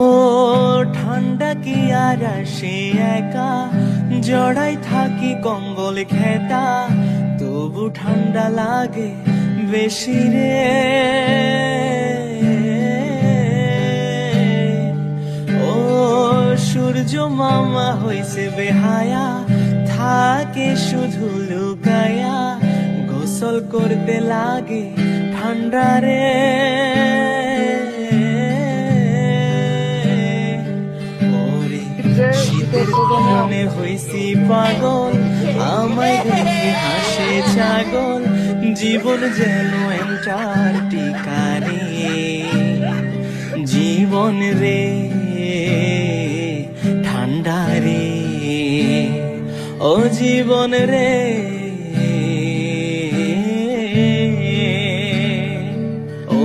ও ঠান্ডা কি আর আসে একা, জড়াই থাকি কম্বল খেতা, তবু ঠান্ডা লাগে বেশি রে। ও সূর্য মামা হইছে বেহায়া, থাকে শুধু লুকায়া, গোসল করতে লাগে ঠান্ডা রে। শীতের মনে হইছি পাগল, আমায় দেখে হাসে ছাগল, জীবন যেন অ্যান্টার্কটিকা রে। জীবন রে ঠান্ডা রে, ও জীবন রে। ও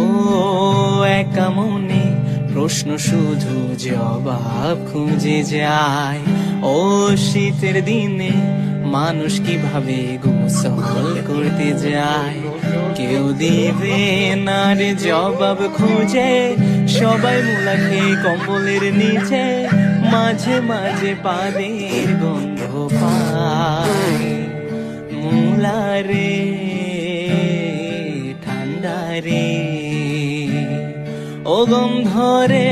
একা মনে প্রশ্ন শুধু জবাব খুঁজে যায়, ও শীতের দিনে মানুষ কিভাবে গোসল করতে যায়, কেউ দিবে না রে জবাব খুঁজে, সবাই মুলা খেয়ে কম্বলের নিচে, মাঝে মাঝে পাদের গন্ধ পায়। মুলা রে ঠান্ডা রে, ও গন্ধ রে।